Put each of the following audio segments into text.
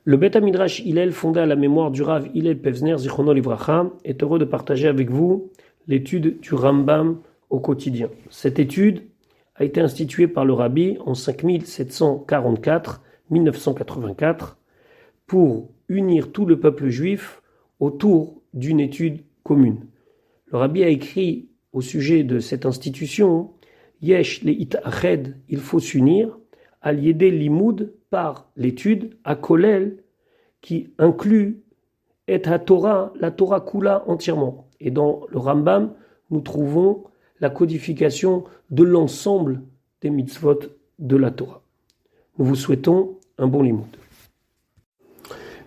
Le Beth Midrash Hillel, fondé à la mémoire du Rav Hillel Pevzner, Zichrono Livracha, est heureux de partager avec vous l'étude du Rambam au quotidien. Cette étude a été instituée par le Rabbi en 5744-1984 pour unir tout le peuple juif autour d'une étude commune. Le Rabbi a écrit au sujet de cette institution Yesh le'itached, il faut s'unir, al yedé limoud, par l'étude, à Kolel, qui inclut et la Torah kula entièrement. Et dans le Rambam, nous trouvons la codification de l'ensemble des mitzvot de la Torah. Nous vous souhaitons un bon limoud.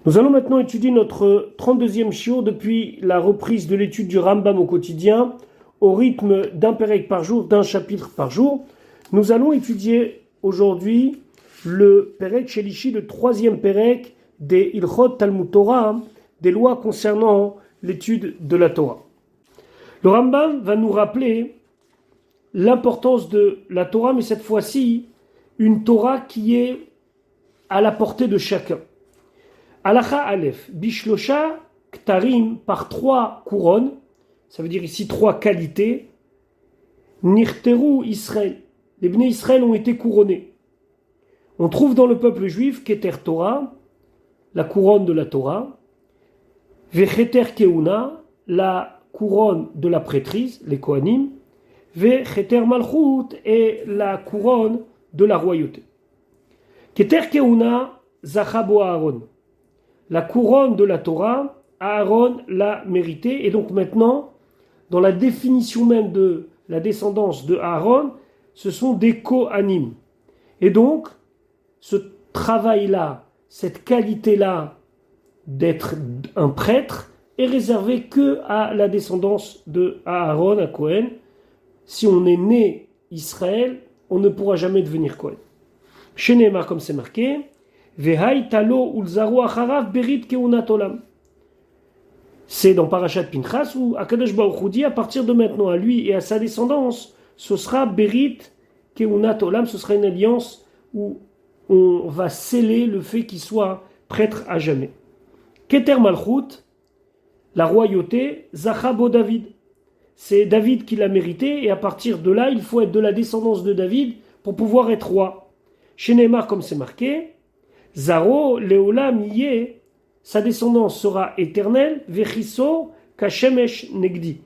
Nous allons maintenant étudier notre 32e shiur depuis la reprise de l'étude du Rambam au quotidien, au rythme d'un pérek par jour, d'un chapitre par jour. Nous allons étudier aujourd'hui le pérek Shelishi, le 3e pérek des Ilchot Talmud Torah, des lois concernant l'étude de la Torah. Le Rambam va nous rappeler l'importance de la Torah, mais cette fois-ci, une Torah qui est à la portée de chacun. Halacha Aleph, Bishlosha Ktarim, par 3 couronnes, ça veut dire ici 3 qualités, Nirteru Israël, les Bnei Israël ont été couronnés. On trouve dans le peuple juif Keter Torah, la couronne de la Torah, Vecheter Keuna, la couronne de la prêtrise, les Kohanim, Vecheter Malchut, et la couronne de la royauté. Keter Keuna, Zachabo Aaron, la couronne de la Torah, Aaron l'a méritée, et donc maintenant, dans la définition même de la descendance de Aaron, ce sont des Kohanim. Et donc, ce travail-là, cette qualité-là d'être un prêtre est réservé que à la descendance de Aaron, à Cohen. Si on est né Israël, on ne pourra jamais devenir Cohen. Chez Neymar, comme c'est marqué, Vehai talo ulzaru acharav berit keunat olam. C'est dans Parashat Pinchas où Akadosh Baruch Hu dit à partir de maintenant à lui et à sa descendance, ce sera berit keunat olam, ce sera une alliance où on va sceller le fait qu'il soit prêtre à jamais. Keter Malchut, la royauté, Zachabo David. C'est David qui l'a mérité, et à partir de là, il faut être de la descendance de David pour pouvoir être roi. Chez Neymar, comme c'est marqué, Zaro, Leolam, Yé, sa descendance sera éternelle, Vechiso, Kashemesh Negdi.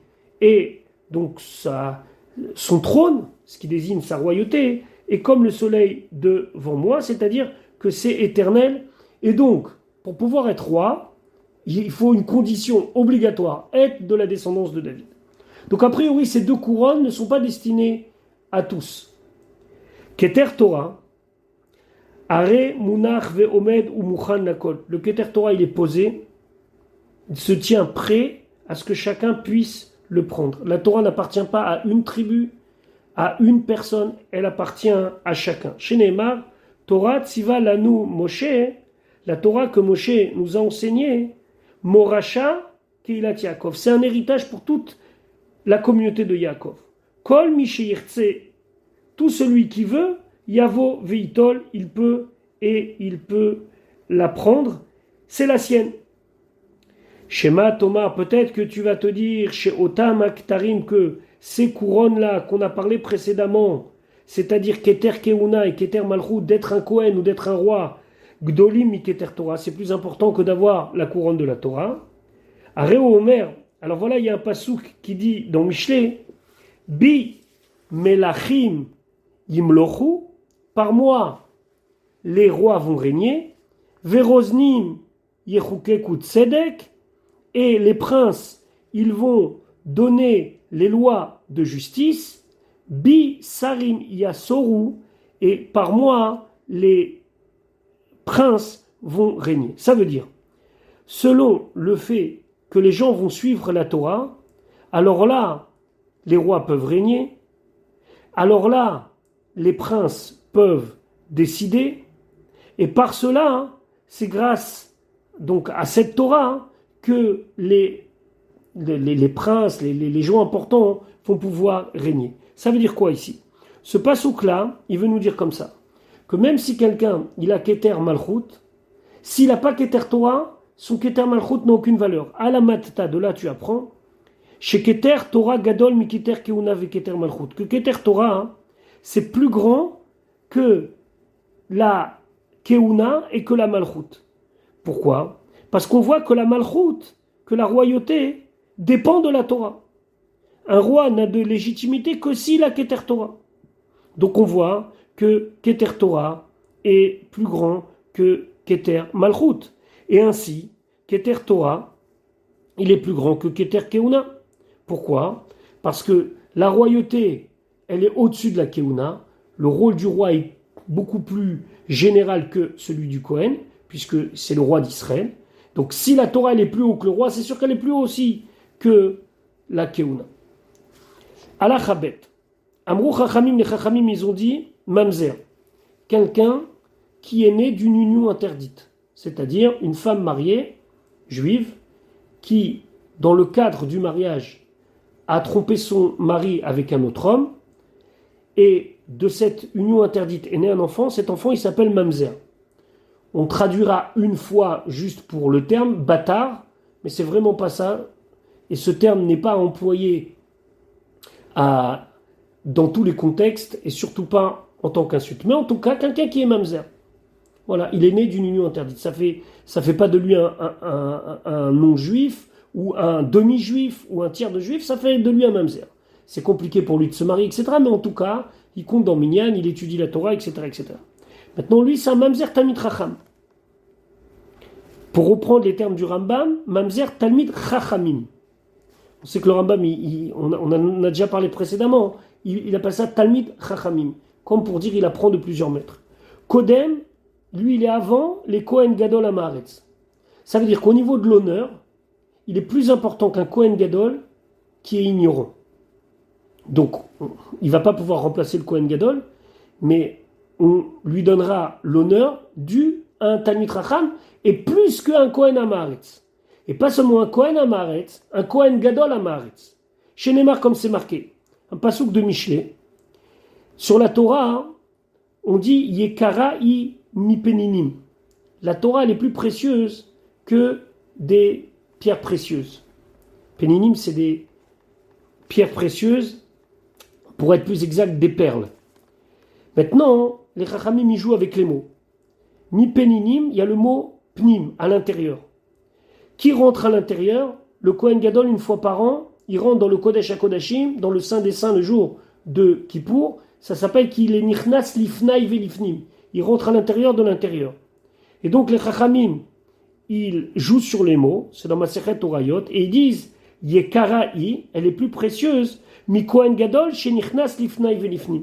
Et donc son trône, ce qui désigne sa royauté, est comme le soleil devant moi, c'est-à-dire que c'est éternel. Et donc, pour pouvoir être roi, il faut une condition obligatoire, être de la descendance de David. Donc a priori, ces 2 couronnes ne sont pas destinées à tous. Keter Torah, Are Munach Ve'omed ou Muchan Nakol. Le Keter Torah, il est posé, il se tient prêt à ce que chacun puisse le prendre. La Torah n'appartient pas à une tribu, à une personne, elle appartient à chacun. Chez Neymar, Torah Tziva Lanu Moshe, la Torah que Moshe nous a enseignée, Moracha Keilat Yaakov, c'est un héritage pour toute la communauté de Yaakov. Kol Mi Sheyirtze, tout celui qui veut, Yavo Veitol, il peut la prendre, c'est la sienne. Shema Thomas, peut-être que tu vas te dire chez Otam Aktarim que ces couronnes-là qu'on a parlé précédemment, c'est-à-dire Keter Keuna et Keter Malchut, d'être un Kohen ou d'être un roi, Gdolim mi Keter Torah, c'est plus important que d'avoir la couronne de la Torah. Areo Omer, alors voilà, il y a un pasouk qui dit dans Michelet, Bi Melachim Yimlochu, par moi les rois vont régner, Veroznim Yechukeku Tzedek, et les princes, ils vont donner les lois de justice, Bi Sarim Yasoru, et par moi, les princes vont régner. Ça veut dire, selon le fait que les gens vont suivre la Torah, alors là, les rois peuvent régner, alors là, les princes peuvent décider, et par cela, c'est grâce donc à cette Torah que les princes, les gens importants vont pouvoir régner. Ça veut dire quoi ici? Ce pasouk-là, il veut nous dire comme ça, que même si quelqu'un, il a Keter Malchut, S'il n'a pas Keter Torah, son Keter Malchut n'a aucune valeur. Alamatta, de là tu apprends, chez Keter Torah Gadol mi Keter Keuna ve Keter Malchut, que Keter Torah, hein, c'est plus grand que la Keuna et que la Malchut. Pourquoi? Parce qu'on voit que la Malchut, que la royauté, dépend de la Torah. Un roi n'a de légitimité que s'il a Keter Torah. Donc on voit que Keter Torah est plus grand que Keter Malchut. Et ainsi, Keter Torah, il est plus grand que Keter Keuna. Pourquoi? Parce que la royauté, elle est au-dessus de la Keuna. Le rôle du roi est beaucoup plus général que celui du Kohen, puisque c'est le roi d'Israël. Donc si la Torah elle est plus haut que le roi, c'est sûr qu'elle est plus haut aussi que la Keuna. Alachabet. Amrou Chachamim, les Chachamim, ils ont dit Mamzer, quelqu'un qui est né d'une union interdite, c'est-à-dire une femme mariée, juive, qui, dans le cadre du mariage, a trompé son mari avec un autre homme, et de cette union interdite est né un enfant, cet enfant il s'appelle Mamzer. On traduira une fois juste pour le terme, bâtard, mais c'est vraiment pas ça, et ce terme n'est pas employé dans tous les contextes, et surtout pas en tant qu'insulte. Mais en tout cas, quelqu'un qui est mamzer. Voilà, il est né d'une union interdite. Ça fait pas de lui un non-juif, ou un demi-juif, ou un tiers de juif, ça fait de lui un mamzer. C'est compliqué pour lui de se marier, etc. Mais en tout cas, il compte dans Minyan, il étudie la Torah, etc. etc. Maintenant, lui, c'est un mamzer Talmid Chacham. Pour reprendre les termes du Rambam, mamzer Talmid Chachamim. On sait que le Rambam, on en a déjà parlé précédemment, il appelle ça Talmid Chachamim, comme pour dire il apprend de plusieurs maîtres. Kodem, lui, il est avant les Kohen Gadol Amaretz. Ça veut dire qu'au niveau de l'honneur, il est plus important qu'un Kohen Gadol qui est ignorant. Donc, il ne va pas pouvoir remplacer le Kohen Gadol, mais on lui donnera l'honneur dû à un Talmid Chacham et plus qu'un Kohen Amaretz. Et pas seulement un Kohen Amaretz, un Kohen Gadol Amaretz. Chez Neymar, comme c'est marqué, un pasouk de Michelet. Sur la Torah, on dit Yekara i mipeninim. La Torah, elle est plus précieuse que des pierres précieuses. Peninim, c'est des pierres précieuses, pour être plus exact, des perles. Maintenant, les Chachamim y jouent avec les mots. Mipeninim, il y a le mot pnim, à l'intérieur. Qui rentre à l'intérieur? Le Kohen Gadol, une fois par an, il rentre dans le Kodesh HaKodashim, dans le Saint des Saints, le jour de Kippour. Ça s'appelle qu'il est Nichnas Lifnai Velifnim. Il rentre à l'intérieur de l'intérieur. Et donc les Chachamim, ils jouent sur les mots, c'est dans Masechet Torayot, et ils disent Yekara'i, elle est plus précieuse, mi Kohen Gadol chez Nichnas Lifnai Velifnim.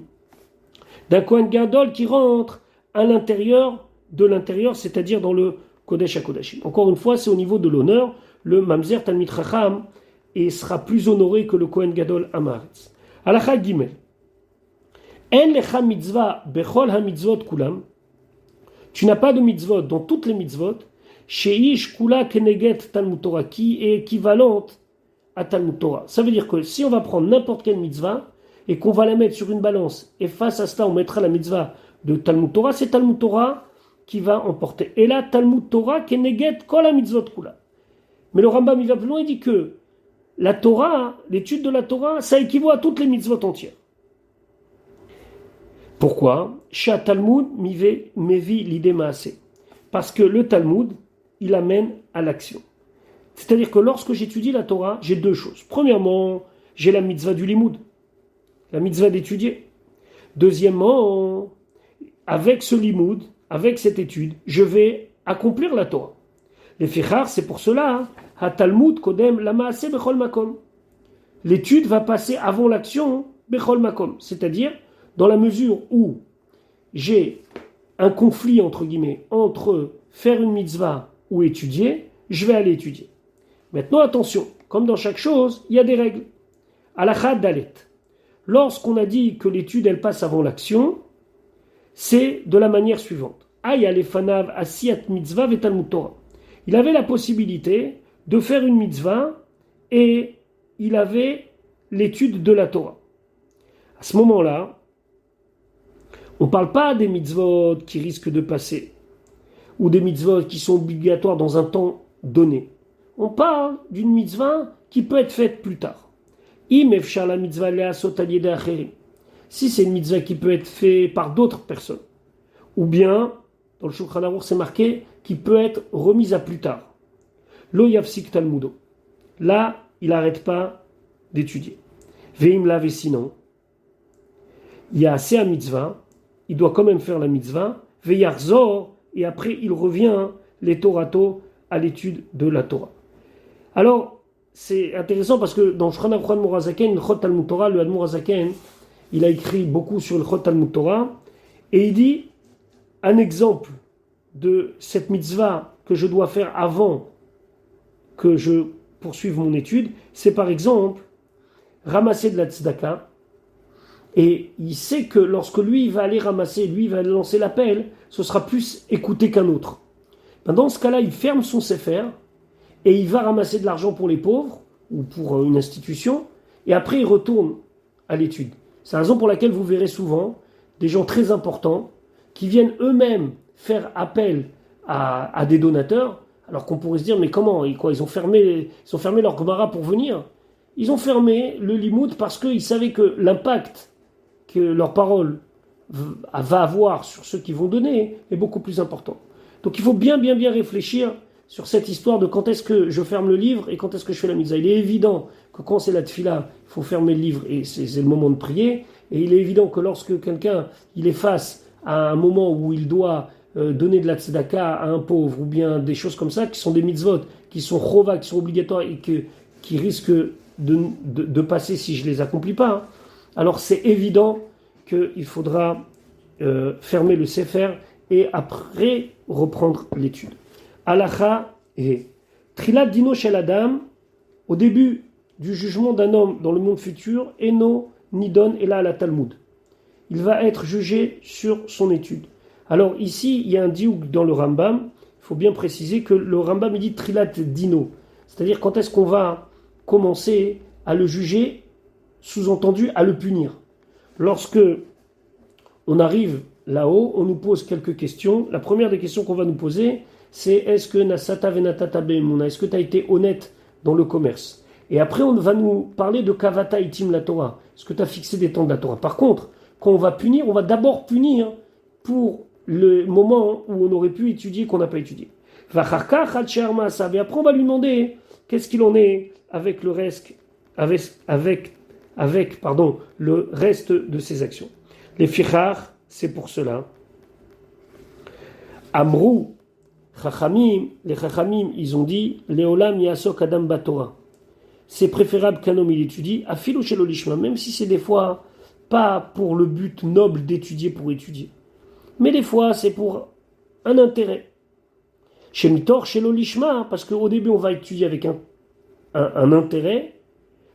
D'un Kohen Gadol qui rentre à l'intérieur de l'intérieur, c'est-à-dire dans le Kodesh HaKodashim. Encore une fois, c'est au niveau de l'honneur, le Mamzer Talmid Chacham et sera plus honoré que le Kohen Gadol Amaretz. Halakha Gimel. En lecha mitzvah bechol ha-mitzvot kulam. Tu n'as pas de mitzvot dans toutes les mitzvot. Sheish kula keneget Talmud Torah, qui est équivalente à Talmud Torah. Ça veut dire que si on va prendre n'importe quelle mitzvah et qu'on va la mettre sur une balance et face à cela on mettra la mitzvah de Talmud Torah, c'est Talmud Torah qui va emporter. Et là, Talmud Torah keneget kol ha-mitzvot kula. Mais le Rambam il va plus loin, il dit que la Torah, l'étude de la Torah, ça équivaut à toutes les mitzvot entières. Pourquoi? Sha Talmud mevi l'idée maaseh. Parce que le Talmud, il amène à l'action. C'est-à-dire que lorsque j'étudie la Torah, j'ai deux choses. Premièrement, j'ai la mitzvah du limoud, la mitzvah d'étudier. Deuxièmement, avec ce limoud, avec cette étude, je vais accomplir la Torah. Les fichar, c'est pour cela, ha Talmud kodem la maaseh bechol makom. L'étude va passer avant l'action bechol makom, c'est-à-dire dans la mesure où j'ai un conflit, entre guillemets, entre faire une mitzvah ou étudier, je vais aller étudier. Maintenant, attention, comme dans chaque chose, il y a des règles. Halakha dalet. Lorsqu'on a dit que l'étude, elle passe avant l'action, c'est de la manière suivante. Aya lefanav asiyat mitzvah vetalmud Torah. Il avait la possibilité de faire une mitzvah et il avait l'étude de la Torah. À ce moment-là, on ne parle pas des mitzvot qui risquent de passer, ou des mitzvot qui sont obligatoires dans un temps donné. On parle d'une mitzvah qui peut être faite plus tard. Im efshar la mitzvah le'asot al yedei acherim. Si c'est une mitzvah qui peut être faite par d'autres personnes, ou bien, dans le Shulchan Aruch, c'est marqué, qui peut être remise à plus tard. Lo yafsik talmudo. Là, il n'arrête pas d'étudier. Veim lave, sinon, il y a assez à mitzvah, il doit quand même faire la mitzvah, veyarzor, et après il revient, les Torato, à l'étude de la Torah. Alors, c'est intéressant parce que dans Shulchan Aruch Admor HaZaken, le Chot Talmud Torah, le Admor HaZaken, il a écrit beaucoup sur le Chot Talmud Torah, et il dit, un exemple de cette mitzvah que je dois faire avant que je poursuive mon étude, c'est par exemple ramasser de la tzedaka. Et il sait que lorsque lui va aller ramasser, lui va lancer l'appel, ce sera plus écouté qu'un autre. Dans ce cas-là, il ferme son sefer et il va ramasser de l'argent pour les pauvres ou pour une institution, et après il retourne à l'étude. C'est la raison pour laquelle vous verrez souvent des gens très importants qui viennent eux-mêmes faire appel à des donateurs, alors qu'on pourrait se dire, mais comment, ils ont fermé leur Gemara pour venir. Ils ont fermé le limoud parce qu'ils savaient que l'impact que leur parole va avoir sur ceux qui vont donner est beaucoup plus important. Donc il faut bien réfléchir sur cette histoire de quand est-ce que je ferme le livre et quand est-ce que je fais la mitzvah. Il est évident que quand c'est la tfila, il faut fermer le livre et c'est le moment de prier. Et il est évident que lorsque quelqu'un il est face à un moment où il doit donner de la tzedaka à un pauvre, ou bien des choses comme ça, qui sont des mitzvot, qui sont chova, qui sont obligatoires et qui risquent de passer si je ne les accomplis pas, hein. Alors c'est évident qu'il faudra fermer le sefer et après reprendre l'étude. Halacha et Trilat dino shel adam, au début du jugement d'un homme dans le monde futur, Eno nidon ela ala Talmud. Il va être jugé sur son étude. Alors ici, il y a un diouk dans le Rambam. Il faut bien préciser que le Rambam dit Trilat dino, c'est-à-dire quand est-ce qu'on va commencer à le juger, sous-entendu à le punir. Lorsque on arrive là-haut, on nous pose quelques questions. La première des questions qu'on va nous poser, c'est est-ce que Nasata venatata be'emuna, est-ce que tu as été honnête dans le commerce? Et après, on va nous parler de Kavata itim la Torah, est-ce que tu as fixé des temps de la Torah? Par contre, quand on va punir, on va d'abord punir pour le moment où on aurait pu étudier qu'on n'a pas étudié. Et après, on va lui demander qu'est-ce qu'il en est avec le reste, le reste de ses actions. Les fichar, c'est pour cela. Amrou, les chachamim, ils ont dit, Leolam yasok adam batora. C'est préférable qu'un homme il étudie, afilou shelo lishma, même si c'est des fois pas pour le but noble d'étudier pour étudier. Mais des fois, c'est pour un intérêt. Chez Mitor, chez l'Olishma, parce qu'au début, on va étudier avec un intérêt.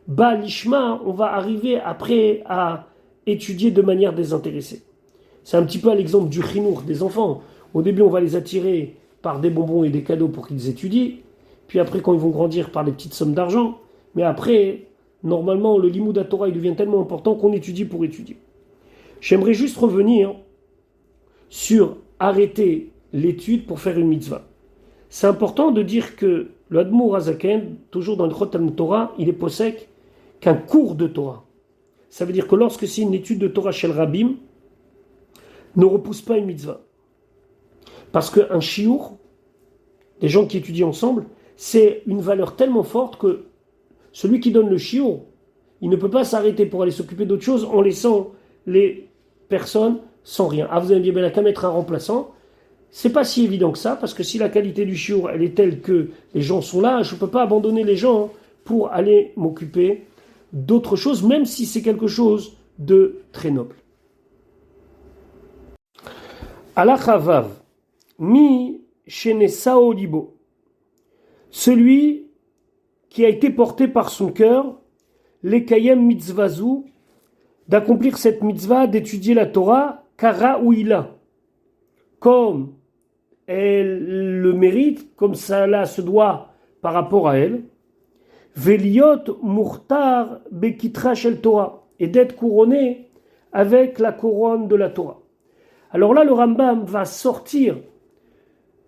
Ba l'Ishma, on va arriver après à étudier de manière désintéressée. C'est un petit peu à l'exemple du chinour des enfants. Au début, on va les attirer par des bonbons et des cadeaux pour qu'ils étudient. Puis après, quand ils vont grandir, par des petites sommes d'argent. Mais après, normalement, le limoud à Torah, il devient tellement important qu'on étudie pour étudier. J'aimerais juste revenir sur arrêter l'étude pour faire une mitzvah. C'est important de dire que le Admor HaZaken, toujours dans le Chot Talmud Torah, il est possèque qu'un cours de Torah. Ça veut dire que lorsque c'est une étude de Torah chez le Rabbim, ne repousse pas une mitzvah. Parce qu'un shiur, des gens qui étudient ensemble, c'est une valeur tellement forte que celui qui donne le shiur, il ne peut pas s'arrêter pour aller s'occuper d'autre chose en laissant les personnes sans rien. Ah, vous avez bien qu'à mettre un remplaçant. C'est pas si évident que ça, parce que si la qualité du shiur, elle est telle que les gens sont là, je ne peux pas abandonner les gens pour aller m'occuper d'autre chose, même si c'est quelque chose de très noble. Alachavav, mi shenesao libo. Celui qui a été porté par son cœur, lekayem mitzvazu, d'accomplir cette mitzvah, d'étudier la Torah, kara ou ila, comme elle le mérite, comme cela se doit par rapport à elle, veliot murtar bekitra shel Torah, et d'être couronné avec la couronne de la Torah. Alors là, le Rambam va sortir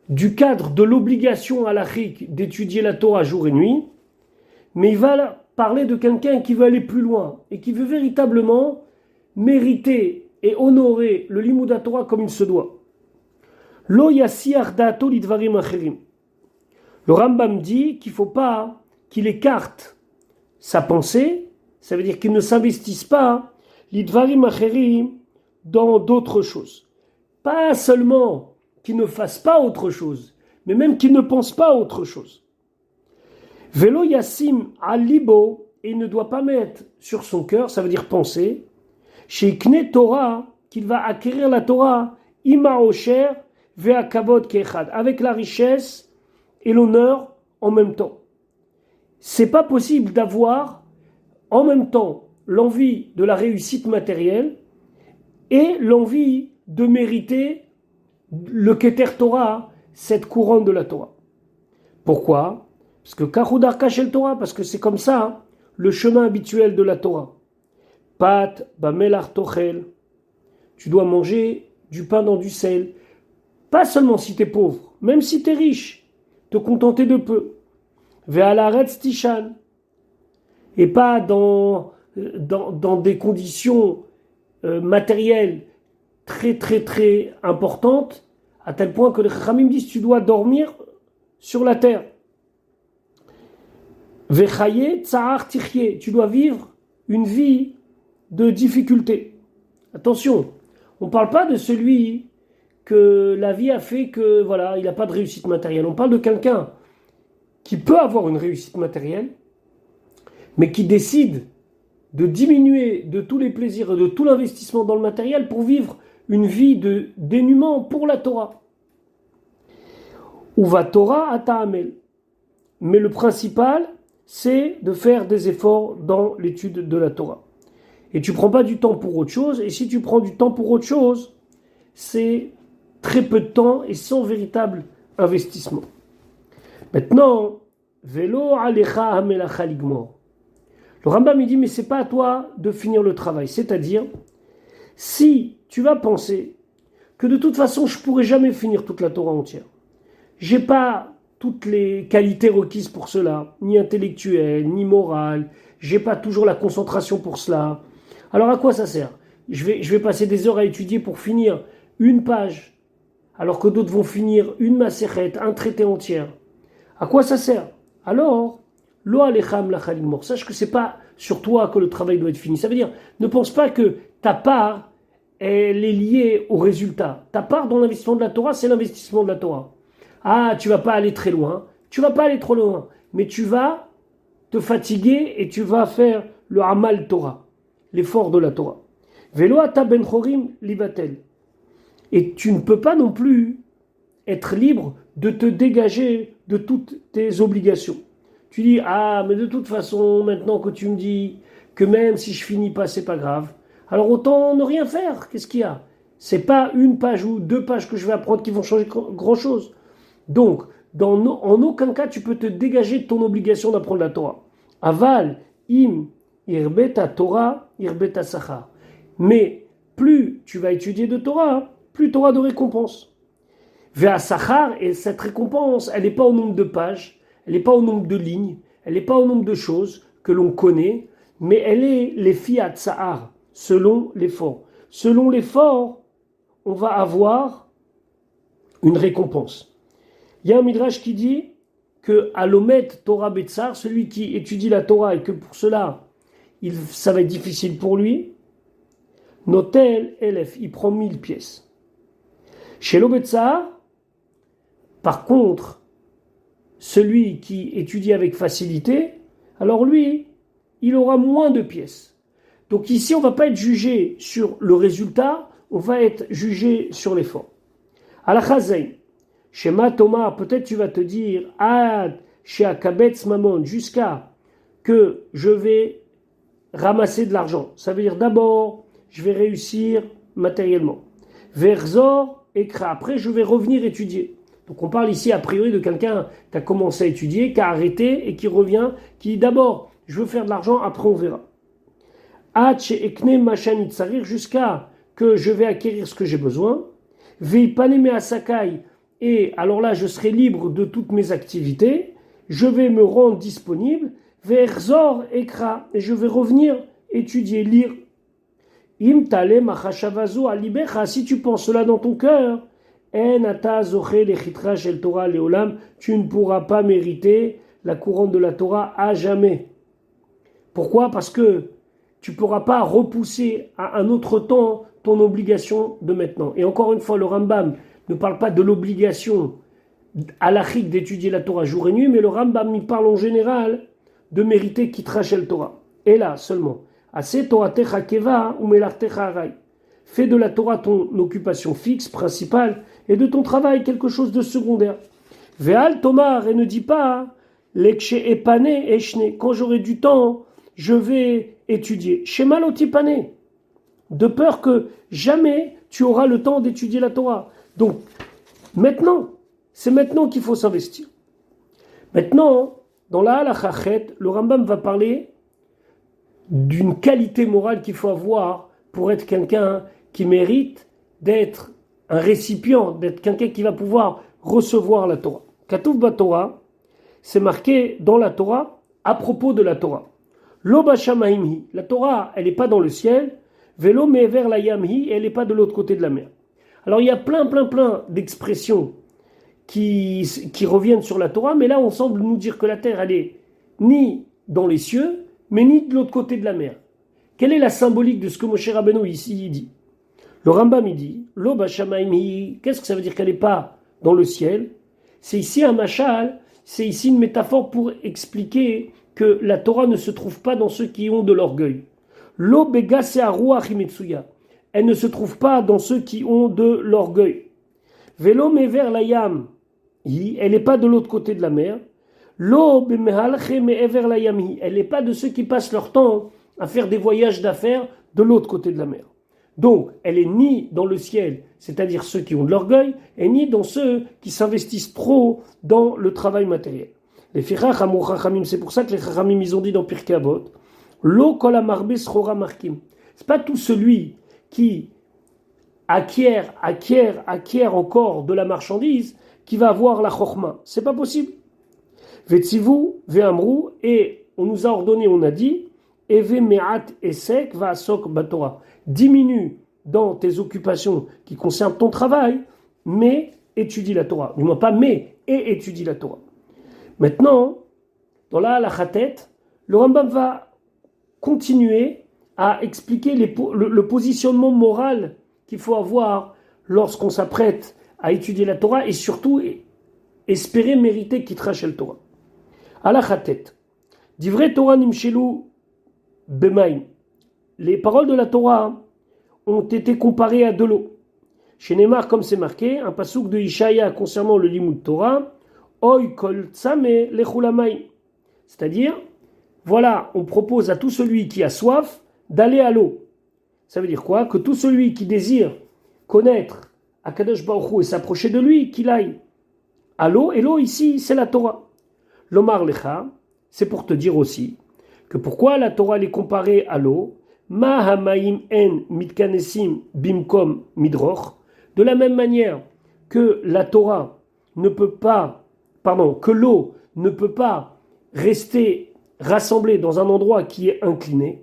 du cadre de l'obligation halachique d'étudier la Torah jour et nuit, mais il va parler de quelqu'un qui veut aller plus loin et qui veut véritablement mériter et honorer le Limud Torah comme il se doit. Lo yasiach da'ato lidvarim acherim. Le Rambam dit qu'il ne faut pas qu'il écarte sa pensée, ça veut dire qu'il ne s'investisse pas lidvarim acherim dans d'autres choses. Pas seulement qu'il ne fasse pas autre chose, mais même qu'il ne pense pas à autre chose. Velo yassim al-libo, et il ne doit pas mettre sur son cœur, ça veut dire penser, chez Kne Torah, qu'il va acquérir la Torah, ima osher ve'a kavod ke'echad, avec la richesse et l'honneur en même temps. C'est pas possible d'avoir en même temps l'envie de la réussite matérielle et l'envie de mériter le Keter Torah, cette couronne de la Torah. Pourquoi ? Parce que Kachudar Kachel Torah, parce que c'est comme ça, le chemin habituel de la Torah. Pat, bamelar tochel. Tu dois manger du pain dans du sel. Pas seulement si tu es pauvre, même si tu es riche, te contenter de peu. Ve'alaretz tishan. Et pas dans des conditions matérielles très très très importantes, à tel point que les Chachamim disent tu dois dormir sur la terre. Vechaye tsahar tichye, tu dois vivre une vie de difficulté. Attention, on ne parle pas de celui que la vie a fait que voilà, il n'a pas de réussite matérielle. On parle de quelqu'un qui peut avoir une réussite matérielle, mais qui décide de diminuer de tous les plaisirs et de tout l'investissement dans le matériel pour vivre une vie de dénuement pour la Torah. Uva Torah ata'amel. Mais le principal, c'est de faire des efforts dans l'étude de la Torah. Et tu ne prends pas du temps pour autre chose, et si tu prends du temps pour autre chose, c'est très peu de temps et sans véritable investissement. Maintenant, Velo alecha hamelacha ligmor. Le Rambam me dit, mais c'est pas à toi de finir le travail. C'est-à-dire, si tu vas penser que de toute façon, je pourrai jamais finir toute la Torah entière, j'ai pas toutes les qualités requises pour cela, ni intellectuelles, ni morales, j'ai pas toujours la concentration pour cela. Alors à quoi ça sert ? Je vais passer des heures à étudier pour finir une page, alors que d'autres vont finir une maséchet, un traité entier. À quoi ça sert ? Alors, lo alecham lachalimor. Sache que c'est pas sur toi que le travail doit être fini. Ça veut dire, ne pense pas que ta part, elle est liée au résultat. Ta part dans l'investissement de la Torah, c'est l'investissement de la Torah. Ah, tu vas pas aller très loin. Tu vas pas aller trop loin. Mais tu vas te fatiguer et tu vas faire le Amal Torah, l'effort de la Torah. Velo ata ben chorim libatel. Et tu ne peux pas non plus être libre de te dégager de toutes tes obligations. Tu dis, ah, mais de toute façon, maintenant que tu me dis que même si je finis pas, c'est pas grave, alors autant ne rien faire. Qu'est-ce qu'il y a ? C'est pas une page ou deux pages que je vais apprendre qui vont changer grand-chose. Donc, en aucun cas, tu peux te dégager de ton obligation d'apprendre la Torah. Aval, im, irbeta Torah, irbeta sachar. Mais plus tu vas étudier de Torah, plus tu auras de récompense. Vers sachar, et cette récompense, elle n'est pas au nombre de pages, elle n'est pas au nombre de lignes, elle n'est pas au nombre de choses que l'on connaît, mais elle est les fiat sahar, selon l'effort. Selon l'effort, on va avoir une récompense. Il y a un midrash qui dit que Alomet Torah Betzar, celui qui étudie la Torah et que pour cela, ça va être difficile pour lui, Notel Elef, il prend 1000 pièces. Chez l'Obetzar, par contre, celui qui étudie avec facilité, alors lui, il aura moins de pièces. Donc ici, on ne va pas être jugé sur le résultat, on va être jugé sur l'effort. Al-Chazayn, chez Thomas, peut-être tu vas te dire, chez Akabetz Mamon, jusqu'à que je vais ramasser de l'argent. Ça veut dire d'abord, je vais réussir matériellement. Verzor, Ekra, après je vais revenir étudier. Donc on parle ici a priori de quelqu'un qui a commencé à étudier, qui a arrêté et qui revient, qui dit d'abord, je veux faire de l'argent, après on verra. Jusqu'à que je vais acquérir ce que j'ai besoin. Veipane me asakai, et alors là, je serai libre de toutes mes activités, je vais me rendre disponible, vers Zor Ekra, et je vais revenir étudier, lire. Im tale machashavazo alibecha, si tu penses cela dans ton cœur, en ata zoché lechitra shel Torah leolam, tu ne pourras pas mériter la couronne de la Torah à jamais. Pourquoi ? Parce que tu ne pourras pas repousser à un autre temps ton obligation de maintenant. Et encore une fois, le Rambam ne parle pas de l'obligation halachique d'étudier la Torah jour et nuit, mais le Rambam y parle en général de mériter Kitra Shel Torah. Et là seulement, Ase Toratecha Keva ou Melartecha Arai. Fais de la Torah ton occupation fixe, principale, et de ton travail quelque chose de secondaire. Ve'al Tomar, et ne dis pas, Lekshe Epane Eshne, quand j'aurai du temps, je vais étudier. Shema Lotipane, de peur que jamais tu auras le temps d'étudier la Torah. Donc, maintenant, c'est maintenant qu'il faut s'investir. Maintenant, dans la Halakha Chet, le Rambam va parler d'une qualité morale qu'il faut avoir pour être quelqu'un qui mérite d'être un récipient, d'être quelqu'un qui va pouvoir recevoir la Torah. Katuv Batorah, c'est marqué dans la Torah à propos de la Torah. Lo bashamaimhi, la Torah, elle n'est pas dans le ciel. Velo mever la yamhi, elle n'est pas de l'autre côté de la mer. Alors il y a plein d'expressions qui reviennent sur la Torah, mais là on semble nous dire que la terre, elle est ni dans les cieux, mais ni de l'autre côté de la mer. Quelle est la symbolique de ce que Moshe Rabbeinu ici dit ? Le Rambam il dit, Lo bashamaimhi, qu'est-ce que ça veut dire qu'elle n'est pas dans le ciel ? C'est ici un machal, c'est ici une métaphore pour expliquer que la Torah ne se trouve pas dans ceux qui ont de l'orgueil. Lo begase aruach imetsuya, elle ne se trouve pas dans ceux qui ont de l'orgueil. Velo mever la yam, elle n'est pas de l'autre côté de la mer. Lo bemehalche mever la yam, elle n'est pas de ceux qui passent leur temps à faire des voyages d'affaires de l'autre côté de la mer. Donc, elle est ni dans le ciel, c'est-à-dire ceux qui ont de l'orgueil, et ni dans ceux qui s'investissent trop dans le travail matériel. Les fichach amou chachamim, c'est pour ça que les chachamim ils ont dit dans Pirkei Avot, lo kol hamarbe srora markim. C'est pas tout celui qui acquiert encore de la marchandise qui va avoir la chokhma. C'est pas possible. Vetzivu ve'amru, et on nous a ordonné, on a dit, eve me'at esek va'asok batorah. Diminue dans tes occupations qui concernent ton travail, mais étudie la Torah. Du moins pas mais, et étudie la Torah. Maintenant, dans la Halachatet, le Rambam va continuer à expliquer le positionnement moral qu'il faut avoir lorsqu'on s'apprête à étudier la Torah et surtout espérer mériter Kitra Shel Torah. Halachatet. Divrei Torah nimshelu bemaim. Les paroles de la Torah ont été comparées à de l'eau. Chez Neymar, comme c'est marqué, un pasouk de Ishaïa concernant le Limud Torah, Oy kol tzame lechulamai. C'est-à-dire, voilà, on propose à tout celui qui a soif d'aller à l'eau. Ça veut dire quoi ? Que tout celui qui désire connaître Akadosh Baruch Hu et s'approcher de lui, qu'il aille à l'eau. Et l'eau ici, c'est la Torah. L'Omar Lecha, c'est pour te dire aussi que pourquoi la Torah est comparée à l'eau. Ma hamaim en mitkanesim bimkom midroch. De la même manière que la Torah ne peut pas, que l'eau ne peut pas rester rassemblée dans un endroit qui est incliné.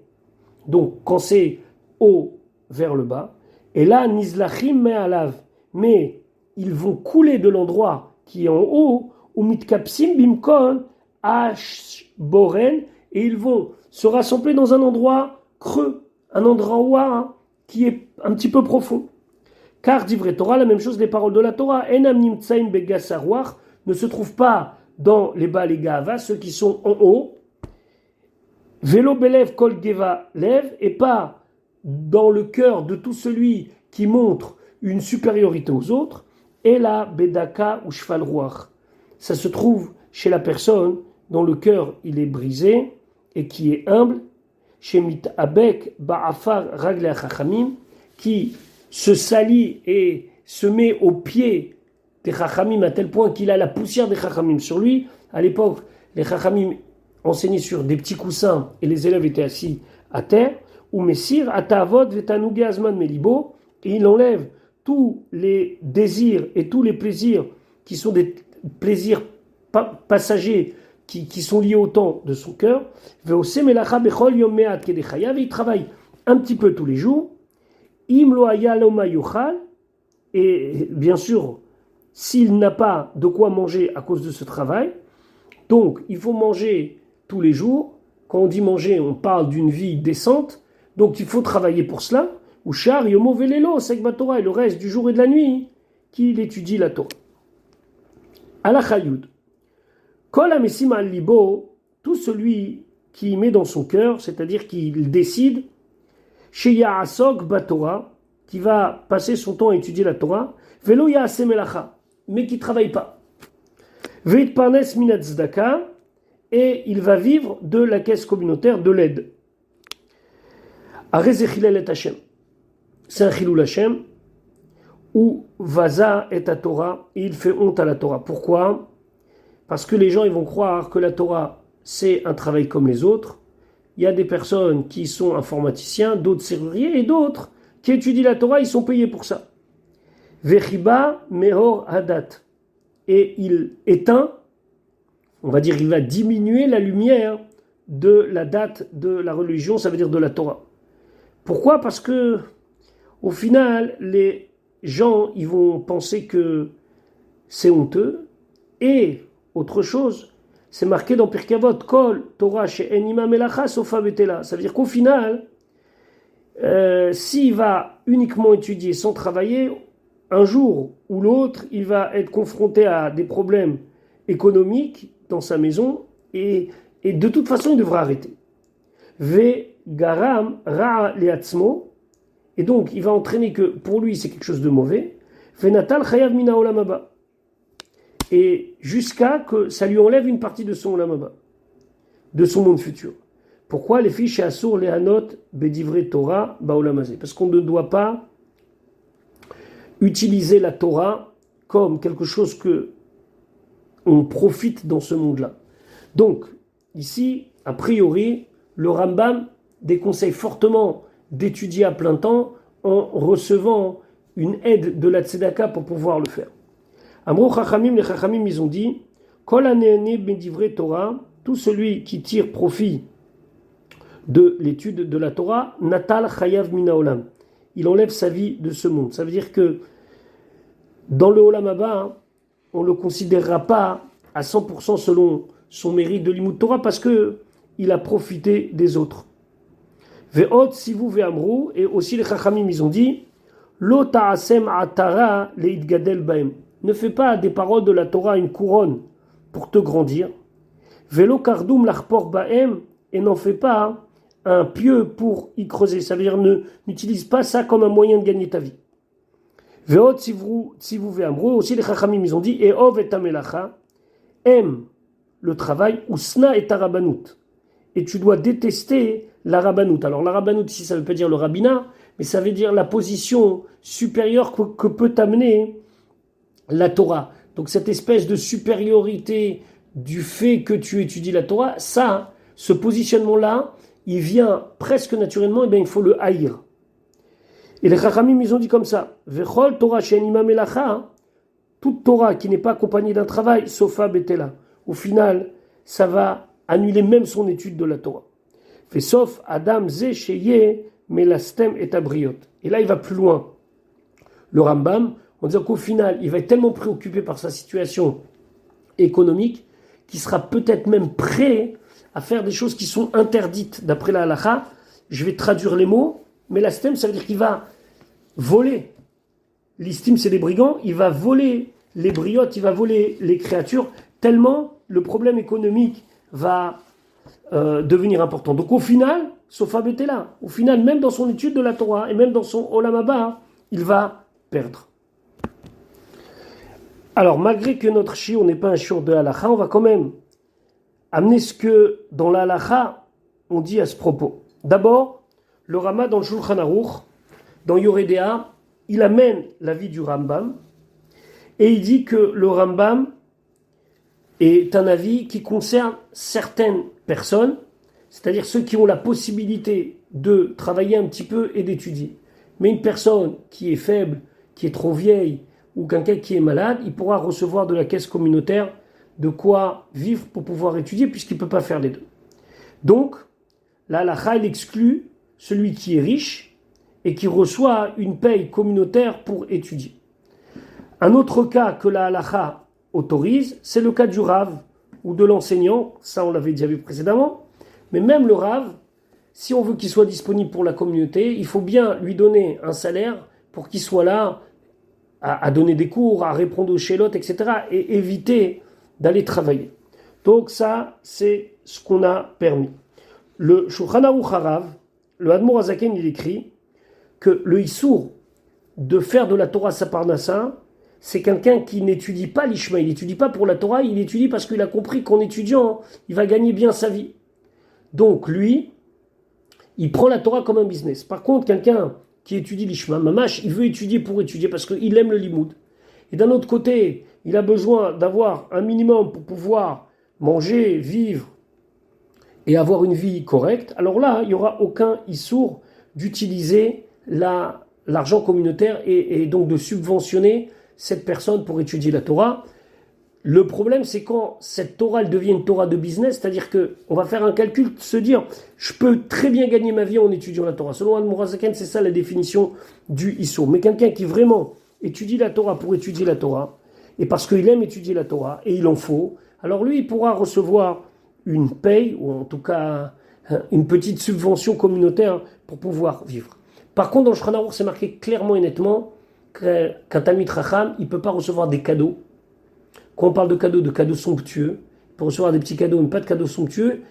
Donc quand c'est haut vers le bas, et là nizlachim me'alav, mais ils vont couler de l'endroit qui est en haut, ou mitkapsim bimkon ashboren, et ils vont se rassembler dans un endroit creux, un endroit qui est un petit peu profond. Car divrei Torah, la même chose, les paroles de la Torah, enam nimtsaim begasaruach, ne se trouvent pas dans les bas les gava, ceux qui sont en haut, velo belev kol geva lev, et pas dans le cœur de tout celui qui montre une supériorité aux autres, et la bedaka ou shval ruach. Ça se trouve chez la personne dont le cœur il est brisé et qui est humble, chez mitabek ba'afar ragle chachamim, qui se salit et se met au pied des chachamim à tel point qu'il a la poussière des chachamim sur lui. À l'époque, les chachamim enseignaient sur des petits coussins et les élèves étaient assis à terre. Ou messir atavod vetanouge azman melibo, et il enlève tous les désirs et tous les plaisirs qui sont des plaisirs passagers qui sont liés au temps de son cœur. Il un petit peu tous les jours. Et bien sûr, s'il n'a pas de quoi manger à cause de ce travail, donc il faut manger tous les jours. Quand on dit manger, on parle d'une vie décente, donc il faut travailler pour cela. Ou char yomo velelo sekba Torah, et le reste du jour et de la nuit qu'il étudie la Torah. Alachayud. Kol amesim al libo, tout celui qui met dans son cœur, c'est-à-dire qu'il décide, sheya asok ba Torah, qui va passer son temps à étudier la Torah, velo yaase melacha, mais qui ne travaille pas. Veit parnes minat tzedaka, et il va vivre de la caisse communautaire de l'aide. Arezechilel et Hashem. C'est un chilul Hashem, ou vaza et à Torah, et il fait honte à la Torah. Pourquoi? Parce que les gens ils vont croire que la Torah c'est un travail comme les autres. Il y a des personnes qui sont informaticiens, d'autres serruriers, et d'autres qui étudient la Torah, ils sont payés pour ça. Vechiba mehor hadat. Et il éteint, on va dire, il va diminuer la lumière de la date de la religion, ça veut dire de la Torah. Pourquoi? Parce que, au final, les gens, ils vont penser que c'est honteux. Et, autre chose, c'est marqué dans Pirkei Avot, Kol Torah she'en ima melacha sofa betela. Ça veut dire qu'au final, s'il va uniquement étudier sans travailler, un jour ou l'autre, il va être confronté à des problèmes économiques dans sa maison et de toute façon, il devra arrêter. Ve garam ra'a leatzmo, et donc il va entraîner que pour lui c'est quelque chose de mauvais. Ve natal chayav mina olam haba, et jusqu'à que ça lui enlève une partie de son olam haba, de son monde futur. Pourquoi les filles chez Assour les Hanot bedivre Torah baolam hazeh? Parce qu'on ne doit pas utiliser la Torah comme quelque chose que on profite dans ce monde-là. Donc, ici, a priori, le Rambam déconseille fortement d'étudier à plein temps en recevant une aide de la tzedaka pour pouvoir le faire. Amrou Chachamim, les Chachamim, ils ont dit, Kol hane'ene bedivre Torah, tout celui qui tire profit de l'étude de la Torah, Natal Chayav Mina Olam. Il enlève sa vie de ce monde. Ça veut dire que dans le Olam Haba, on ne le considérera pas à 100% selon son mérite de l'Imout Torah parce qu'il a profité des autres. Ve'ot sivu ve'amru, et aussi les Chachamim, ils ont dit, Lo ta'asem atara le'idgadel baem. Ne fais pas des paroles de la Torah une couronne pour te grandir. Ve'lo kardum lachpor baem, et n'en fais pas un pieu pour y creuser. Ça veut dire n'utilise pas ça comme un moyen de gagner ta vie. Ve'ot sivu ve'amru, aussi les Chachamim, ils ont dit, E'ov et amelacha, aime le travail, usna et tarabanout. Et tu dois détester la rabbanout. Alors la rabbanout ici, ça ne veut pas dire le rabbinat, mais ça veut dire la position supérieure que peut t'amener la Torah. Donc cette espèce de supériorité du fait que tu étudies la Torah, ça, ce positionnement-là, il vient presque naturellement, et bien il faut le haïr. Et les Chachamim, ils ont dit comme ça, Vechol Torah she'enima melacha, toute Torah qui n'est pas accompagnée d'un travail, sofa betela. Au final, ça va annuler même son étude de la Torah. Fait sauf Adam ze sheye melastem et abriot. Et là, il va plus loin. Le Rambam, en disant qu'au final, il va être tellement préoccupé par sa situation économique qu'il sera peut-être même prêt à faire des choses qui sont interdites d'après la halakha. Je vais traduire les mots. Melastem, ça veut dire qu'il va voler. L'istime, c'est des brigands. Il va voler les briottes, il va voler les créatures, tellement le problème économique va devenir important. Donc au final, Sofa Betela, au final, même dans son étude de la Torah et même dans son Olam Haba, il va perdre. Alors malgré que notre shiur n'est pas un shiur de halakha, on va quand même amener ce que dans la halakha on dit à ce propos. D'abord, le Rama dans le Shulchan Aruch, dans Yoredea, il amène l'avis du Rambam et il dit que le Rambam est un avis qui concerne certaines personnes, c'est-à-dire ceux qui ont la possibilité de travailler un petit peu et d'étudier. Mais une personne qui est faible, qui est trop vieille, ou quelqu'un qui est malade, il pourra recevoir de la caisse communautaire de quoi vivre pour pouvoir étudier, puisqu'il ne peut pas faire les deux. Donc, la halakha, elle exclut celui qui est riche et qui reçoit une paye communautaire pour étudier. Un autre cas que la halakha autorise, c'est le cas du rave ou de l'enseignant, ça on l'avait déjà vu précédemment, mais même le rave, si on veut qu'il soit disponible pour la communauté, il faut bien lui donner un salaire pour qu'il soit là à donner des cours, à répondre aux chélotes, etc. et éviter d'aller travailler. Donc ça, c'est ce qu'on a permis. Le Shulchan Aruch Harav, le Admor Hazaken, il écrit que le Issour de faire de la Torah sa parnassa, c'est quelqu'un qui n'étudie pas l'Ishma, il n'étudie pas pour la Torah, il étudie parce qu'il a compris qu'en étudiant, il va gagner bien sa vie. Donc lui, il prend la Torah comme un business. Par contre, quelqu'un qui étudie l'Ishma, Mamash, il veut étudier pour étudier parce qu'il aime le limoud. Et d'un autre côté, il a besoin d'avoir un minimum pour pouvoir manger, vivre et avoir une vie correcte. Alors là, il n'y aura aucun issour d'utiliser l'argent communautaire et donc de subventionner cette personne pour étudier la Torah. Le problème, c'est quand cette Torah elle devient une Torah de business, c'est-à-dire qu'on va faire un calcul, se dire, je peux très bien gagner ma vie en étudiant la Torah. Selon Admor Hazaken, c'est ça la définition du issour. Mais quelqu'un qui vraiment étudie la Torah pour étudier la Torah, et parce qu'il aime étudier la Torah, et il en faut, alors lui, il pourra recevoir une paye, ou en tout cas une petite subvention communautaire pour pouvoir vivre. Par contre, dans le Shulchan Aruch, c'est marqué clairement et nettement qu'un Talmid Chacham, il ne peut pas recevoir des cadeaux. Quand on parle de cadeaux somptueux, il peut recevoir des petits cadeaux, mais pas de cadeaux somptueux,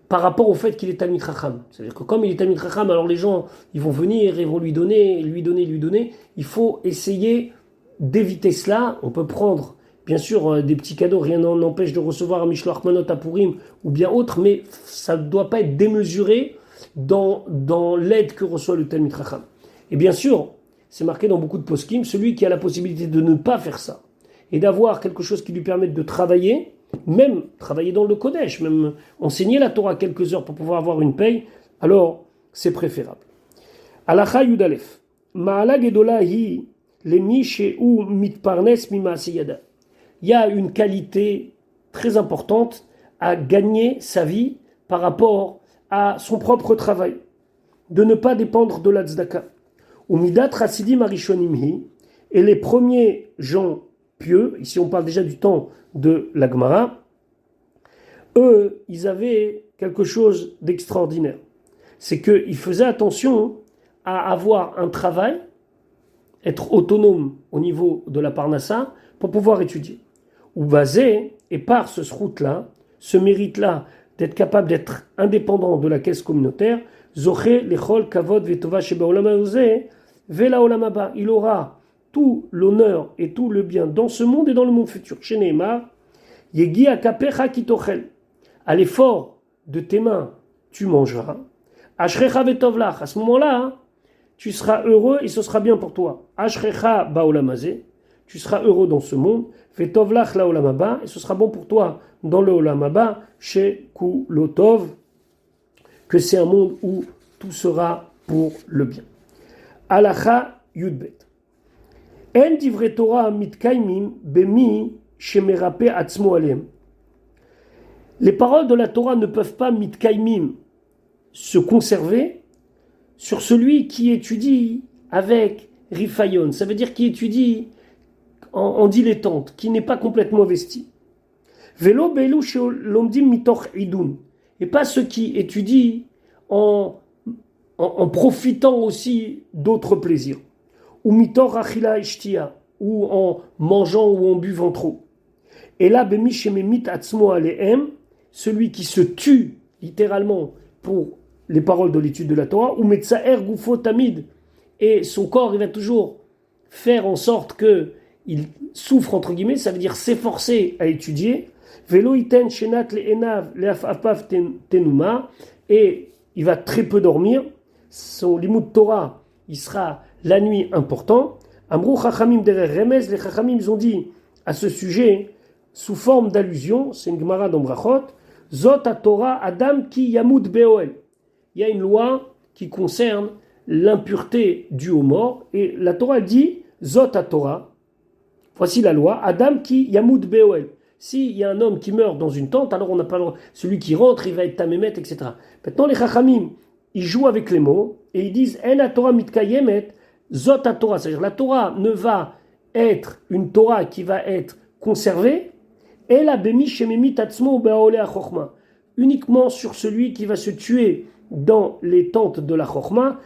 par rapport au fait qu'il est Talmid Chacham. C'est-à-dire que comme il est Talmid Chacham, alors les gens, ils vont venir, ils vont lui donner. Il faut essayer d'éviter cela. On peut prendre, bien sûr, des petits cadeaux, rien n'empêche de recevoir un Mishloach Manot à Purim ou bien autre, mais ça ne doit pas être démesuré dans l'aide que reçoit le Talmid Chacham. Et bien sûr, c'est marqué dans beaucoup de poskim, celui qui a la possibilité de ne pas faire ça, et d'avoir quelque chose qui lui permette de travailler, même travailler dans le Kodesh, même enseigner la Torah quelques heures pour pouvoir avoir une paye, alors c'est préférable. Halakha Yud Aleph. Ma'ala gedola hi lemi she'u mitparnes mima'aseh yadav. Il y a une qualité très importante à gagner sa vie par rapport à son propre travail, de ne pas dépendre de la tzedaka. Umidat Chassidim Arishonim hi, et les premiers gens pieux, ici on parle déjà du temps de la Gemara, eux, ils avaient quelque chose d'extraordinaire. C'est qu'ils faisaient attention à avoir un travail, être autonome au niveau de la Parnassa, pour pouvoir étudier. Ou basé, et par ce srout-là, ce mérite-là, d'être capable d'être indépendant de la caisse communautaire, Zoché lechol kavod vetova shebaolam hazeh vela olam haba. Il aura tout l'honneur et tout le bien dans ce monde et dans le monde futur. Chez Neymar, Yegi akapecha kitochel. À l'effort de tes mains, tu mangeras. Ashrecha vetovlach. À ce moment-là, tu seras heureux et ce sera bien pour toi. Ashrecha baolam hazeh. Tu seras heureux dans ce monde. Vetovlach la olam haba. Et ce sera bon pour toi dans le olam haba. Chez Kulotov. Que c'est un monde où tout sera pour le bien. Halakha Yudbet. En divrei Torah mitkaimim bemi shemerape atzmo alem. Les paroles de la Torah ne peuvent pas mitkaimim se conserver sur celui qui étudie avec rifayon. Ça veut dire qui étudie en dilettante, qui n'est pas complètement vesti. Velo belu shelomdim mitoch idun. Et pas ceux qui étudient en profitant aussi d'autres plaisirs. Ou mitor achila ishtia, ou en mangeant ou en buvant trop. Et là, bemi shememit atzmo alehem, celui qui se tue littéralement pour les paroles de l'étude de la Torah, ou metzaer gufo tamid, et son corps, il va toujours faire en sorte que il souffre, entre guillemets, ça veut dire s'efforcer à étudier. Velo iten shenat le'enav le'afapav tenuma, et il va très peu dormir. Son limud Torah, il sera la nuit important. Amrou chachamim derer remez, les chachamim ils ont dit à ce sujet, sous forme d'allusion, c'est une Gemara dans Brachot, Zot a Torah Adam ki yamud be'oel. Il y a une loi qui concerne l'impureté due aux morts, et la Torah dit Zot a Torah, Voici la loi. Adam qui Yamoud Beoel. S'il y a un homme qui meurt dans une tente, alors on n'a pas le droit. Celui qui rentre, il va être tamémet, etc. Maintenant, les Chachamim, ils jouent avec les mots et ils disent En Torah mitkayemet, zot a Torah. C'est-à-dire la Torah ne va être une Torah qui va être conservée, et la bemi shememi tatzmo be'aole achokma. Uniquement sur celui qui va se tuer dans les tentes de la chokma,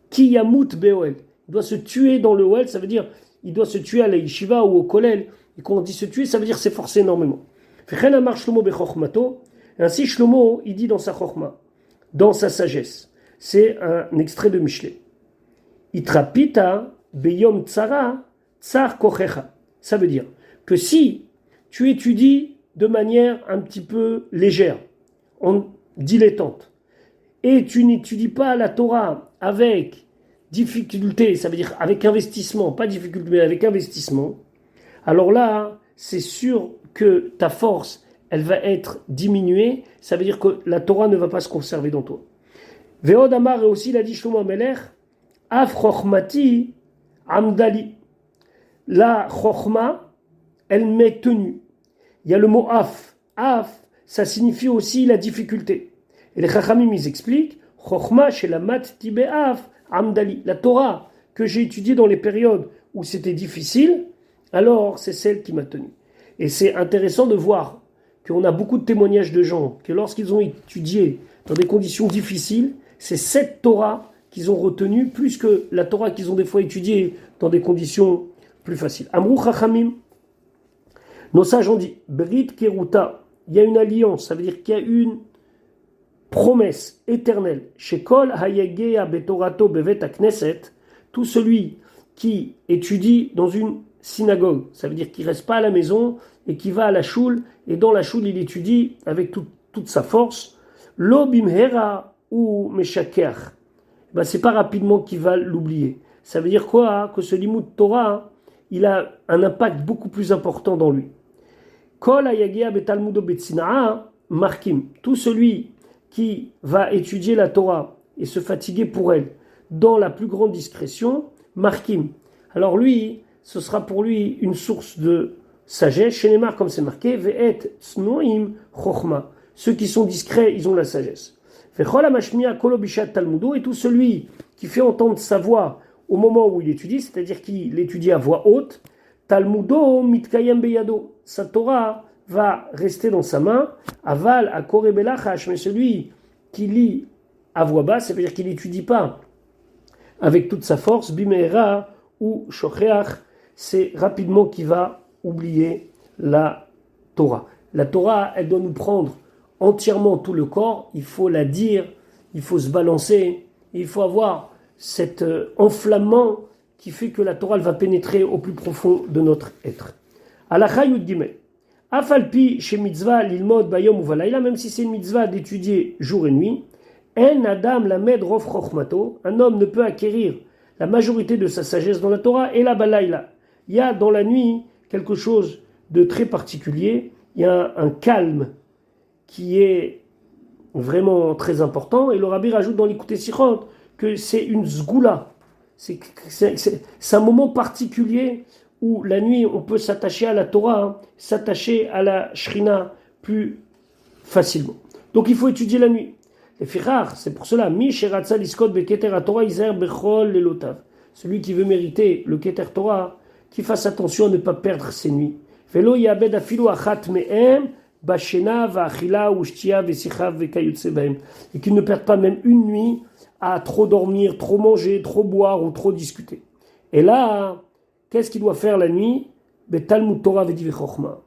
ki yamut be'oel. Il doit se tuer dans le Oel, ça veut dire il doit se tuer à la yeshiva ou au kollel. Et quand on dit se tuer, ça veut dire s'efforcer énormément. Ainsi, Shlomo, il dit dans sa chokma, dans sa sagesse. C'est un extrait de Michelet. Itrapita beyom tsara tsar kochecha. Ça veut dire que si tu étudies de manière un petit peu légère, en dilettante, et tu n'étudies pas la Torah avec difficulté, ça veut dire avec investissement, pas difficulté, mais avec investissement, alors là, c'est sûr que ta force, elle va être diminuée, ça veut dire que la Torah ne va pas se conserver dans toi. Ve'od Amar, et aussi il a dit Shlomo Amelech, Af chokhmati amdali. La chokhma, elle m'est tenue. Il y a le mot af. Af, ça signifie aussi la difficulté. Et les Chachamim, ils expliquent, chokhma chez la mat tibe af amdali. La Torah que j'ai étudiée dans les périodes où c'était difficile, alors c'est celle qui m'a tenu. Et c'est intéressant de voir qu'on a beaucoup de témoignages de gens que lorsqu'ils ont étudié dans des conditions difficiles, c'est cette Torah qu'ils ont retenue plus que la Torah qu'ils ont des fois étudiée dans des conditions plus faciles. Amrou Chachamim, nos sages ont dit, Brit Keruta, il y a une alliance, ça veut dire qu'il y a une promesse éternelle. Chez Kol Hayagea Betorato Bevet Knesset, tout celui qui étudie dans une synagogue, ça veut dire qu'il ne reste pas à la maison et qui va à la choule, et dans la choule il étudie avec toute sa force. Lo bimhera ou meshaker, ben c'est pas rapidement qu'il va l'oublier. Ça veut dire quoi? Que ce limud Torah, il a un impact beaucoup plus important dans lui. Kol hayagea betalmudo betsinaa markim, tout celui qui va étudier la Torah et se fatiguer pour elle dans la plus grande discrétion, markim. Alors lui, ce sera pour lui une source de sagesse. Chez Neymar, comme c'est marqué, ve'et tsnoim chokhma. Ceux qui sont discrets, ils ont la sagesse. Ve'chol hamashmiya kolo bishat talmudo, et tout celui qui fait entendre sa voix au moment où il étudie, c'est-à-dire qu'il étudie à voix haute, talmudo mitkayem beyado. Sa Torah va rester dans sa main, aval a korebelachash, mais celui qui lit à voix basse, ça veut dire qu'il n'étudie pas avec toute sa force, bimeera ou shocheach, c'est rapidement qu'il va oublier la Torah. La Torah, elle doit nous prendre entièrement tout le corps, il faut la dire, il faut se balancer, il faut avoir cet enflammement qui fait que la Torah elle va pénétrer au plus profond de notre être. Halakha Yud Gimel. Afalpi chez mitzvah lilmod bayom uvalayla, même si c'est une mitzvah d'étudier jour et nuit, en adam lamed rof chokhmato, un homme ne peut acquérir la majorité de sa sagesse dans la Torah et la balayla. Il y a dans la nuit quelque chose de très particulier, il y a un calme qui est vraiment très important, et le Rabbi rajoute dans l'Ikutei Sichot que c'est une zgoula, c'est un moment particulier où la nuit on peut s'attacher à la Torah, s'attacher à la Shrina plus facilement. Donc il faut étudier la nuit. Les fichar, c'est pour cela, mi sheratza liskot beketer Torah iser bechol lelotav. Celui qui veut mériter le keter Torah, qui fasse attention à ne pas perdre ses nuits. Velo yabed afilu achat mehem bashena va'achila ushtia vesicha vekayutse bahem. Et qu'il ne perde pas même une nuit à trop dormir, trop manger, trop boire ou trop discuter. Et là, qu'est-ce qu'il doit faire la nuit? Talmud Torah ve divrei chokhma.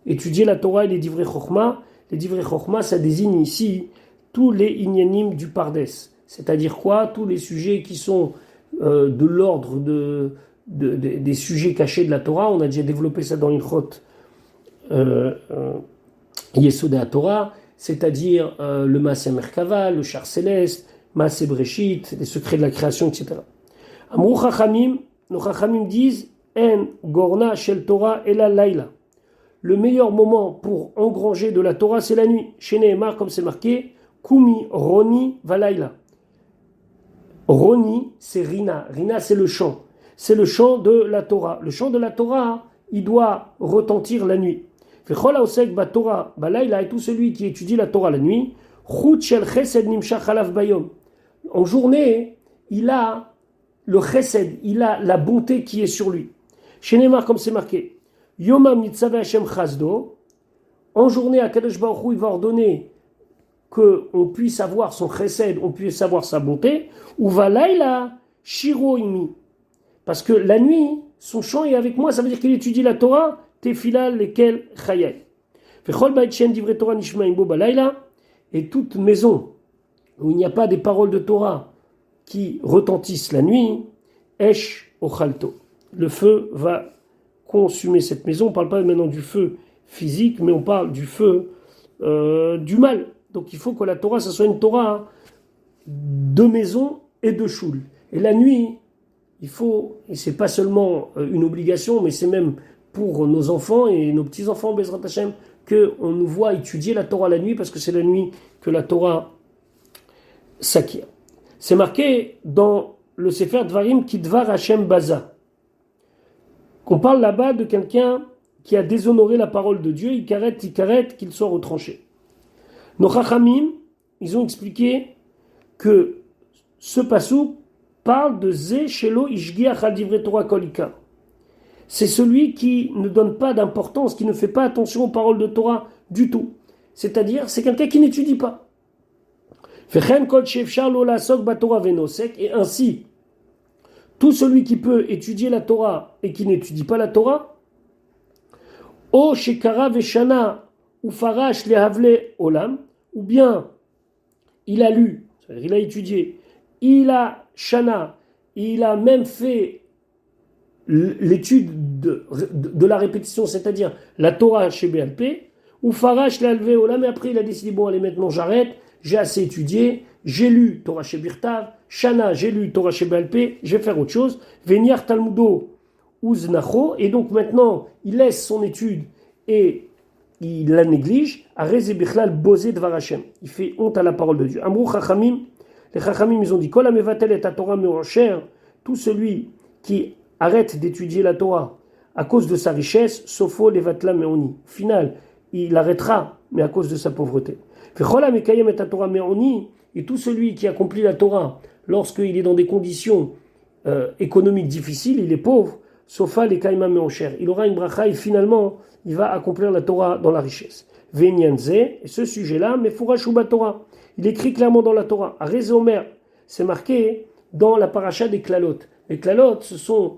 Étudier la Torah et les divrei chokhma. Les divrei chokhma, ça désigne ici tous les inyanim du Pardes. C'est-à-dire quoi? Tous les sujets qui sont de l'ordre des sujets cachés de la Torah. On a déjà développé ça dans l'Ilchot Yesodei HaTorah, c'est-à-dire le Maaseh Merkava, le char céleste, Maaseh Breshit, les secrets de la création, etc. Amrou Chachamim, nos Chachamim disent En Gorna Shel Torah Ela Laila. Le meilleur moment pour engranger de la Torah, c'est la nuit. Chez Nehemar, comme c'est marqué, Kumi Roni Valaila. Roni, c'est Rina. Rina, c'est le chant. C'est le chant de la Torah. Le chant de la Torah, il doit retentir la nuit. Vechol haosek baTorah balayla, et tout celui qui étudie la Torah la nuit, chut shel chesed nimshach alav bayom. En journée, il a le chesed, il a la bonté qui est sur lui. Chez Neymar, comme c'est marqué, Yomam nitzave Hashem chasdo. En journée, Akadosh Baruch Hu, il va ordonner qu'on puisse avoir son chesed, on puisse avoir sa bonté. Ou valayla shiro imi. Parce que la nuit, son chant est avec moi, ça veut dire qu'il étudie la Torah, tefila lekel chayay. Vechol bait shen divrei Torah nishmaim bo balayla. Et toute maison où il n'y a pas des paroles de Torah qui retentissent la nuit, esh ochalto. Le feu va consumer cette maison. On ne parle pas maintenant du feu physique, mais on parle du feu du mal. Donc il faut que la Torah, ça soit une Torah de maison et de choul. Et la nuit, il faut, et c'est pas seulement une obligation, mais c'est même pour nos enfants et nos petits-enfants, Bezrat Hashem, qu'on nous voit étudier la Torah la nuit, parce que c'est la nuit que la Torah s'acquiert. C'est marqué dans le Sefer Dvarim Kidvar Hashem Baza, qu'on parle là-bas de quelqu'un qui a déshonoré la parole de Dieu, il carrette, qu'il soit retranché. Nos Chachamim, ils ont expliqué que ce passouk parle de Ze Shelo Ishgiach al Divrei Torah Kolika. C'est celui qui ne donne pas d'importance, qui ne fait pas attention aux paroles de Torah du tout. C'est-à-dire, c'est quelqu'un qui n'étudie pas. Et ainsi, tout celui qui peut étudier la Torah et qui n'étudie pas la Torah, O Shekara Veshana ou Farash Lehavle Olam, ou bien il a lu, c'est-à-dire il a étudié, il a Shana, il a même fait l'étude de la répétition, c'est-à-dire la Torah chez BLP, ou Farash Lehavle Olam, et après il a décidé, bon allez maintenant j'arrête, j'ai assez étudié, j'ai lu Torah chez Birtav, Shana, j'ai lu Torah chez Balpé, je vais faire autre chose. Venir Talmudo Uznacho, et donc maintenant il laisse son étude et il la néglige. Areze Bichlal Bosé Dvar Hashem. Il fait honte à la parole de Dieu. Amrou Chachamim, les Chachamim ils ont dit Kol Amevatel et Torah Me'ocher, tout celui qui arrête d'étudier la Torah à cause de sa richesse, Sofo Levatla Me'oni. Au final, il arrêtera, mais à cause de sa pauvreté. Et tout celui qui accomplit la Torah lorsqu'il est dans des conditions économiques difficiles, il est pauvre, Sofa les kaima me'ocher. Il aura une bracha et finalement il va accomplir la Torah dans la richesse. Venyanze, et ce sujet-là, mais Furashuba Torah. Il écrit clairement dans la Torah. Areze Omer, c'est marqué dans la paracha des Klalot. Les Klalot, ce sont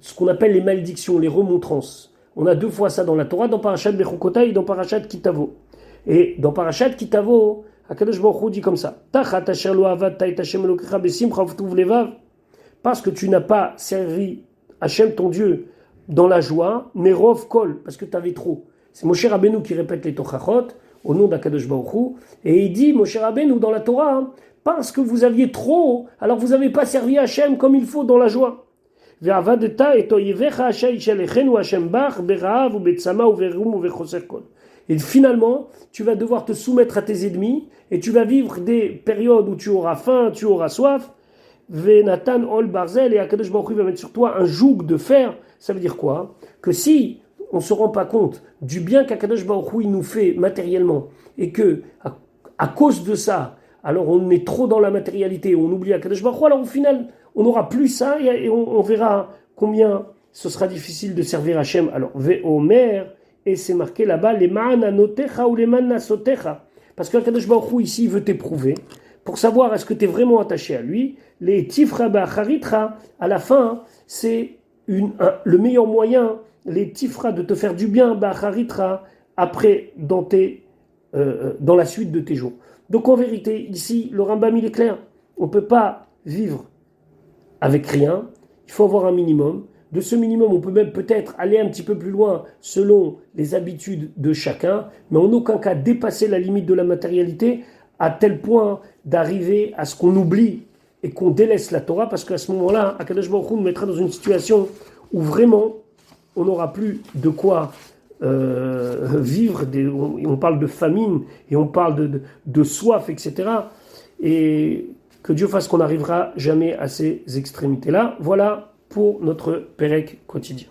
ce qu'on appelle les malédictions, les remontrances. On a deux fois ça dans la Torah, dans parachat Bechukota et dans parachat Kitavo. Et dans parachat Kitavo, Akadosh Baruch Hu dit comme ça: parce que tu n'as pas servi Hachem ton Dieu dans la joie, Nerov Kol, parce que tu avais trop. C'est Moshe Rabbeinu qui répète les Tochachot au nom d'Akadosh Baruch Hu, et il dit, Moshe Rabbeinu dans la Torah, hein, parce que vous aviez trop, alors vous n'avez pas servi Hachem comme il faut dans la joie. Et finalement, tu vas devoir te soumettre à tes ennemis et tu vas vivre des périodes où tu auras faim, tu auras soif. Venatan ol barzel, et Akadosh Baruch Hu va mettre sur toi un joug de fer. Ça veut dire quoi? Que si on ne se rend pas compte du bien qu'Akadosh Baruch Hu nous fait matériellement et que à cause de ça, alors on est trop dans la matérialité, on oublie Akadosh Baruch Hu, alors au final on n'aura plus ça et on verra combien ce sera difficile de servir Hachem. Alors Ve'omer, et c'est marqué là-bas, les ma'ananotecha ou les ma'anasotecha. Parce que Akadosh Baruch Hu ici veut t'éprouver, pour savoir est-ce que tu es vraiment attaché à lui. Les tifra ba'acharitra, à la fin, c'est le meilleur moyen, les tifra, de te faire du bien, ba'acharitra, après, dans la suite de tes jours. Donc en vérité, ici, le Rambam il est clair, on ne peut pas vivre avec rien, il faut avoir un minimum. De ce minimum, on peut même peut-être aller un petit peu plus loin selon les habitudes de chacun, mais en aucun cas dépasser la limite de la matérialité à tel point d'arriver à ce qu'on oublie et qu'on délaisse la Torah, parce qu'à ce moment-là, Akadosh Baruch Hu nous mettra dans une situation où vraiment on n'aura plus de quoi vivre. On parle de famine et on parle de soif, etc. Et que Dieu fasse qu'on n'arrivera jamais à ces extrémités-là. Voilà pour notre Pérec quotidien.